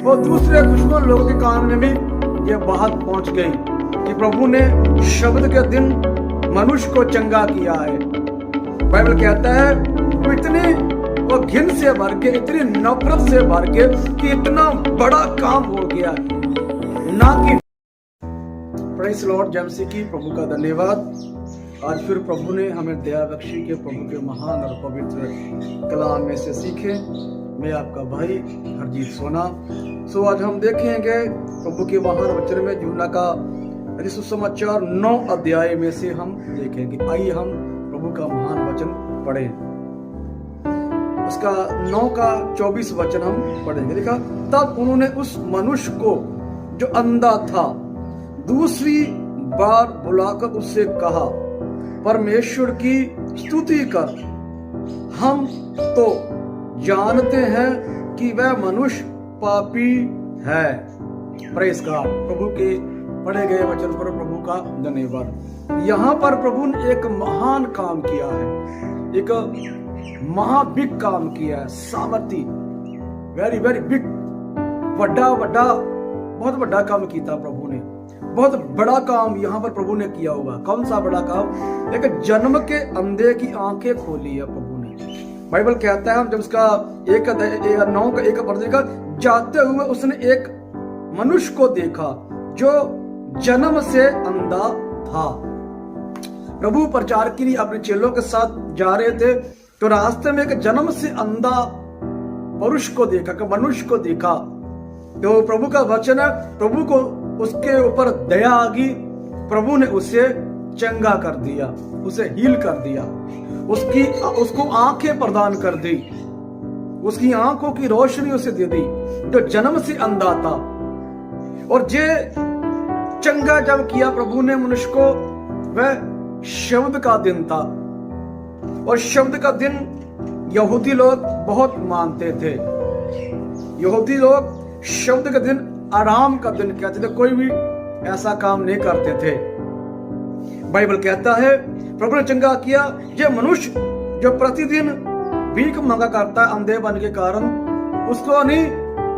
और दूसरे दुश्मन लोगों के कान में भी ये बात पहुंच गई कि प्रभु ने शब्द के दिन मनुष्य को चंगा किया है। बाइबल कहता है वो इतने वो घिन से भर के, इतनी नफरत से भर के कि इतना बड़ा काम हो गया ना कि। प्रेज़ लॉर्ड, जय मसीह की। प्रभु का धन्यवाद। आज फिर प्रभु ने हमें दया बख्शी के प्रभु के महान और पवित्र कलाम में से सीखे। मैं आपका भाई हरजीत सोना। आज हम देखेंगे प्रभु के महान वचन में यूहन्ना का सुसमाचार 9 अध्याय में से हम देखेंगे। आइए हम प्रभु का महान वचन पढ़ें। उसका 9 का 24 वचन हम पढ़ेंगे। देखा, तब उन्होंने उस मनुष्य को जो अंधा था दूसरी बार बुलाकर उससे कहा, परमेश्वर की स्तुति कर, हम तो जानते हैं कि वह मनुष्य पापी है। Praise God. प्रभु के पढ़े गए वचन पर प्रभु का धन्यवाद। यहाँ पर प्रभु ने एक महान काम किया है, एक महाबिग काम किया है। सामर्थी, वेरी वेरी बिग, बहुत बड़ा काम किया प्रभु ने। बहुत बड़ा काम यहाँ पर प्रभु ने किया होगा। कौन सा बड़ा काम? एक जन्म के अंधे की आंखें खोली है प्रभु ने। बाइबल कहता है जब उसका 9 का 1 पद देखा, जाते हुए उसने एक मनुष्य को देखा जो जन्म से अंधा था। प्रभु प्रचार के लिए अपने चेलों के साथ जा रहे थे तो रास्ते में एक जन्म से अंधा पुरुष को देखा, मनुष्य को देखा। तो प्रभु का वचन है, प्रभु को उसके ऊपर दया आ गई। प्रभु ने उसे चंगा कर दिया, उसे हील कर दिया, उसको आंखें प्रदान कर दी, उसकी आंखों की रोशनी उसे दे दी जो जन्म से अंधा था। और जे चंगा जब किया प्रभु ने मनुष्य को, वह शब्द का दिन था। और शब्द का दिन यहूदी लोग बहुत मानते थे। यहूदी लोग शब्द का दिन आराम का दिन कहते थे, कोई भी ऐसा काम नहीं करते थे। बाइबल कहता है प्रभु ने चंगा किया। ये मनुष्य जो प्रतिदिन भीख मांगा करता है अंधे बन के कारण, उसको नहीं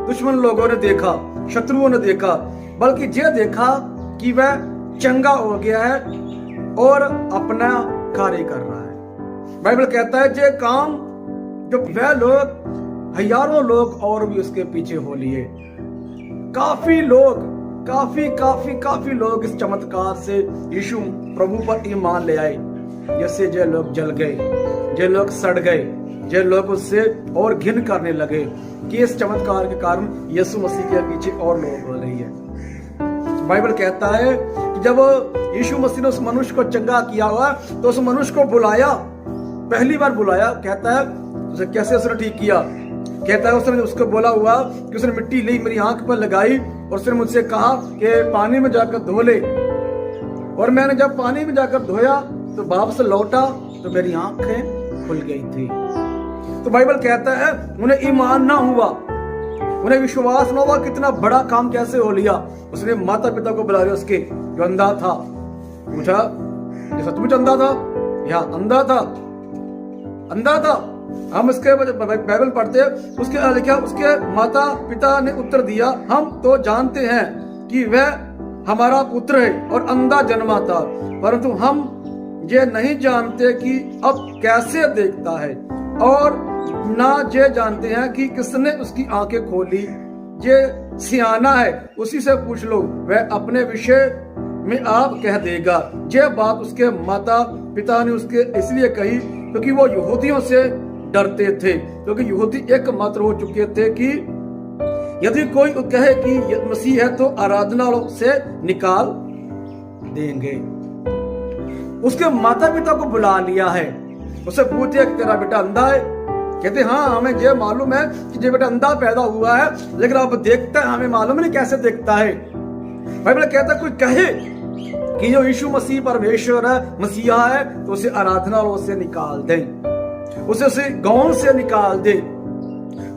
दुश्मन लोगों ने देखा, शत्रुओं ने देखा, बल्कि ये देखा कि वह चंगा हो गया है और अपना कार्य कर रहा है। बाइबल कहता है ये काम जो वह लोग, हजारों लोग और भी उसके पीछे हो लिए। काफी लोग इस चमत्कार से यीशु प्रभु पर ईमान ले आए। जैसे जो लोग जल गए, जो लोग सड़ गए, जो लोग उससे और घिन करने लगे कि इस चमत्कार के कारण यीशु मसीह के पीछे और लोग हो रही है। बाइबल कहता है कि जब यीशु मसीह ने उस मनुष्य को चंगा किया हुआ तो उस मनुष्य को बुलाया, पहली बार बुलाया। कहता है उसे कैसे उसने ठीक किया? कहता है उसने उसको बोला हुआ कि उसने मिट्टी ली, मेरी आंख पर लगाई और उसने मुझसे कहा कि पानी में जाकर धो ले। और मैंने जब पानी में जाकर धोया तो वापस लौटा तो मेरी आंखें खुल गई थी। तो बाइबल कहता है उन्हें ईमान ना हुआ, उन्हें विश्वास ना हुआ कितना बड़ा काम कैसे हो लिया। उसने माता पिता को बुला लिया, उसके जो अंधा था, पूछा ये सचमुच अंधा था या अंधा था। हम इसके बाइबल पढ़ते हैं, उसके लिखा, उसके माता पिता ने उत्तर दिया, हम तो जानते हैं कि वह हमारा पुत्र है और अंधा जन्मा था, परंतु हम ये नहीं जानते कि अब कैसे देखता है, और ना ये जानते हैं कि किसने उसकी आंखें खोली। ये सियाना है, उसी से पूछ लो, वह अपने विषय में आप कह देगा। ये बात उसके माता पिता ने उसके इसलिए कही क्योंकि वो यहूदियों से डरते थे, क्योंकि यहूदी एकमात्र हो चुके थे कि यदि कोई कहे कि मसीह है तो आराधनालयों से निकाल देंगे। उसके माता पिता को बुला लिया है, उससे पूछे कि तेरा बेटा अंधा है? कहते हाँ, हमें ये मालूम है कि ये बेटा अंधा पैदा हुआ है, लेकिन अब देखता है, हमें मालूम नहीं कैसे देखता है। बाइबल कहता है कोई कहे कि जो यीशु मसीह परमेश्वर है, मसीहा है, तो उसे आराधनालयों से निकाल दें, उसे गांव से निकाल दे,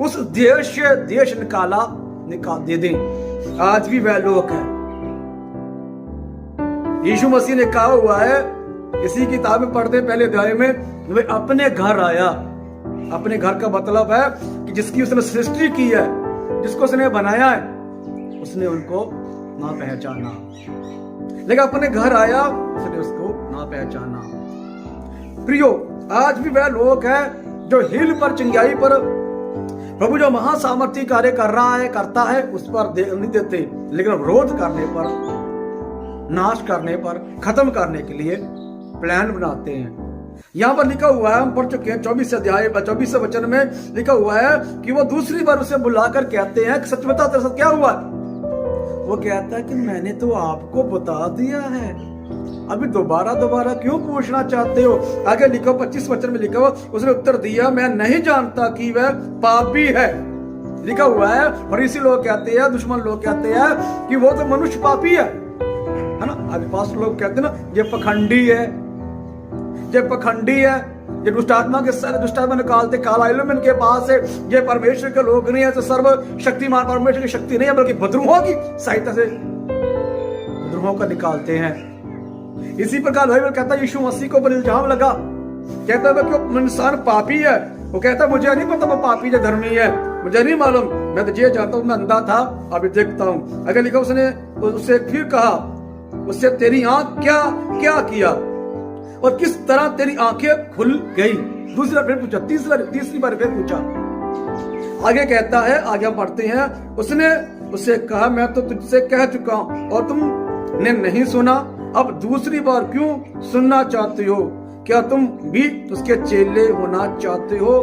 उस देश से देश निकाल दे दें। आज भी वह लोग हैं। यीशु मसीह ने कहा हुआ है, इसी किताब में पढ़ते पहले अध्याय में, वह अपने घर आया। अपने घर का मतलब है कि जिसकी उसने सृष्टि की है, जिसको उसने बनाया है उसने उनको ना पहचाना, लेकिन अपने घर आया उसने उसको ना पहचाना। प्रियो, आज भी वह लोग हैं जो हिल पर, चिंगाई पर प्रभु जो महासामर्थी कार्य कर रहा है, करता है, उस पर नहीं देते, लेकिन विरोध करने पर, नाश करने पर, खत्म करने के लिए प्लान बनाते हैं। यहां पर लिखा हुआ है, हम पढ़ चुके हैं 24 अध्याय 24 वचन में लिखा हुआ है कि वो दूसरी बार उसे बुलाकर कहते हैं, सच बता तेरे साथ क्या हुआ? वो कहता है कि मैंने तो आपको बता दिया है, अभी दोबारा क्यों पूछना चाहते हो? आगे लिखो 25 वचन में लिखा हुआ, उसने उत्तर दिया, मैं नहीं जानता कि वह पापी है। लिखा हुआ है, फरीसी लोग कहते हैं, दुश्मन लोग कहते हैं कि वो तो मनुष्य पापी है ना। आज पास लोग कहते हैं ना, ये पखंडी है, ये पखंडी है, ये दुष्टात्मा निकालते, काला इल्म इनके पास है, ये परमेश्वर के लोग नहीं है, तो सर्व शक्तिमान परमेश्वर की शक्ति नहीं है, बल्कि बद्रुहों की सहायता से बद्रुहों का निकालते हैं। इसी प्रकार बाइबल कहता है यीशु मसीह को पर इल्जाम लगा, कहता है कि इंसान पापी है। वो कहता है मुझे नहीं पता वो पापी या धर्मी है, मुझे नहीं मालूम, मैं तो ये जानता हूं, मैं अंधा था अभी देखता हूं। अगर लिखा उसने उससे फिर कहा, उससे तेरी आंख क्या किया और किस तरह तेरी आंखें खुल गई? दूसरी बार फिर पूछा, तीसरी बार फिर पूछा। आगे कहता है, आगे हम पढ़ते हैं, उसने उससे कहा मैं तो तुझसे कह चुका हूं और तुमने नहीं सुना, अब दूसरी बार क्यों सुनना चाहते हो? क्या तुम भी उसके चेले होना चाहते हो?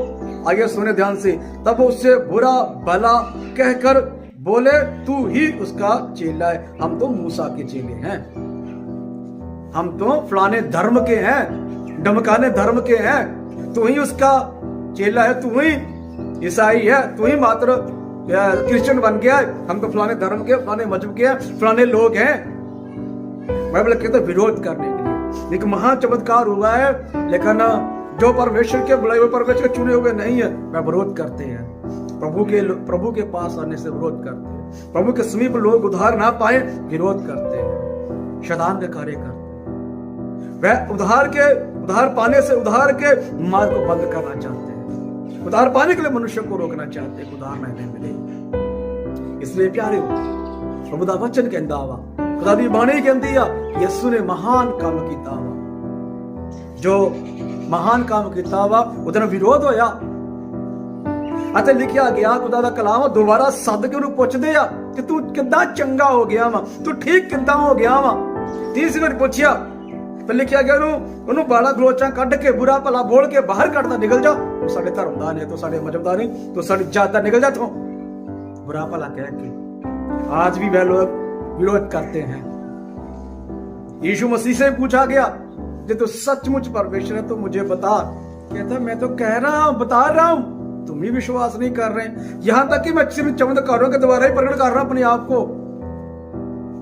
आगे सुने ध्यान से। तब वो उससे बुरा भला कहकर बोले, तू ही उसका चेला है, हम तो मूसा के चेले हैं, हम तो फलाने धर्म के हैं, डमकाने धर्म के हैं, तू ही उसका चेला है, तू ही ईसाई है, तू ही मात्र क्रिश्चियन बन गया है, हम तो फलाने धर्म के, फलाने मजहब के, फलाने लोग हैं। बाइबल कहता है विरोध करने के लिए एक महान चमत्कार हुआ है, लेकिन जो परमेश्वर के बुलाए हुए, परमेश्वर के चुने हुए नहीं है, वह विरोध करते हैं। प्रभु के पास आने से विरोध करते हैं, प्रभु के समीप लोग उद्धार ना पाए विरोध करते हैं, शैतान का कार्य करते हैं। वह उद्धार पाने से, उद्धार के मार्ग को बंद करना चाहते हैं, उद्धार पाने के लिए मनुष्य को रोकना चाहते हैं, उद्धार नहीं मिले। इसलिए प्यारे हो, प्रभु दा वचन कहंदा वा, खुदा दी बाणी कहंदी आ, यीशु ने महान काम कीता वा, जो महान काम कीता वा उधर विरोध होया ਅਤੇ ਲਿਖਿਆ ਗਿਆ ਖੁਦਾ ਦਾ ਕਲਾਮ ਦੁਬਾਰਾ ਸੱਦ ਕੇ ਉਹਨੂੰ ਪੁੱਛਦੇ ਆ ਕਿ ਤੂੰ ਕਿੱਦਾਂ ਚੰਗਾ ਹੋ ਗਿਆ ਵਾ, ਤੂੰ ਠੀਕ ਕਿੱਦਾਂ ਹੋ ਗਿਆ ਵਾ। ਤੀਸਰੀ ਵਾਰ ਪੁੱਛਿਆ ਤਾਂ ਲਿਖਿਆ ਗਿਆ ਉਹਨੂੰ ਬਾਲਾ ਗਲੋਚਾਂ ਕੱਢ ਕੇ ਬੁਰਾ ਭਲਾ ਬੋਲ ਕੇ ਬਾਹਰ ਕੱਢਦਾ, ਨਿਕਲ ਜਾ, ਤੂੰ ਸਾਡੇ ਧਰਮ ਦਾ ਨਹੀਂ, ਤੂੰ ਸਾਡੇ ਮਜ਼ਹਬ ਦਾ ਨਹੀਂ, ਤੂੰ ਸਾਡੀ ਜਾਤ ਦਾ, ਨਿਕਲ ਜਾ ਤੂੰ, बुरा भला कह के। आज भी वह लोग विरोध करते हैं। यीशु मसीह से पूछा गया, जो तो सचमुच परमेश्वर है तो मुझे बता, कहता मैं तो कह रहा हूं, बता रहा हूं, तुम ही विश्वास नहीं कर रहे। यहां तक कि मैं सिर्फ चमत्कारों के द्वारा ही प्रकट कर रहा हूं अपने आप को,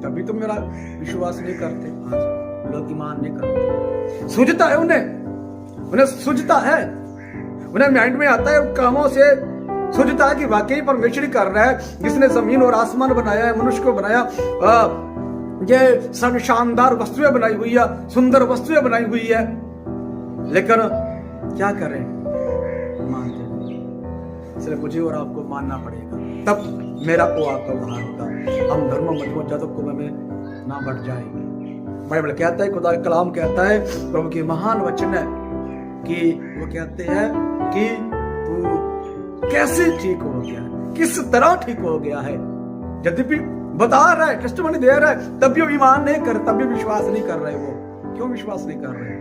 तभी तुम मेरा विश्वास नहीं करते। आज लोग ईमान नहीं करते। सूझता है उन्हें सूझता है, उन्हें माइंड में आता है, कामों से सूझता है कि वाकई परमेश्वर ही कर रहा है, जिसने जमीन और आसमान बनाया है, मनुष्य को बनाया, ये सब शानदार वस्तुएं बनाई हुई है, सुंदर वस्तुएं बनाई हुई है, लेकिन क्या करें, मानते नहीं। इसलिए मुझे और आपको मानना पड़ेगा, तब मेरा को आपका उद्धार होगा। हम धर्म मजबूत जातों को में ना बढ़ जाए। बाइबल कहता है, खुदा का कलाम कहता है, प्रभु की महान वचन है कि वो कहते हैं कि तू कैसे ठीक हो गया, किस तरह ठीक हो गया है। यद्यपि बता रहा है, टेस्टिमनी दे रहा है, तब भी वो ईमान नहीं कर, तब भी विश्वास नहीं कर रहे। वो क्यों विश्वास नहीं कर रहे?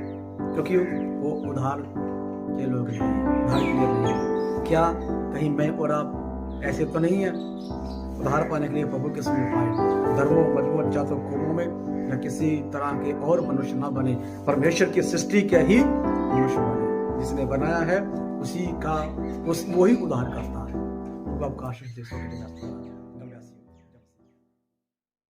क्योंकि वो उधार के लोग हैं, उधार के लिए नहीं है। क्या कहीं मैं और आप ऐसे तो नहीं है? उधार पाने के लिए प्रभु के समीप आए, धर्मों मजबूत जातों कौमों में या किसी तरह के और मनुष्य ना बने, परमेश्वर की सृष्टि के ही मनुष्य बने, जिसने बनाया है उसी का वही उद्धार करता है। आपका आशीष दे।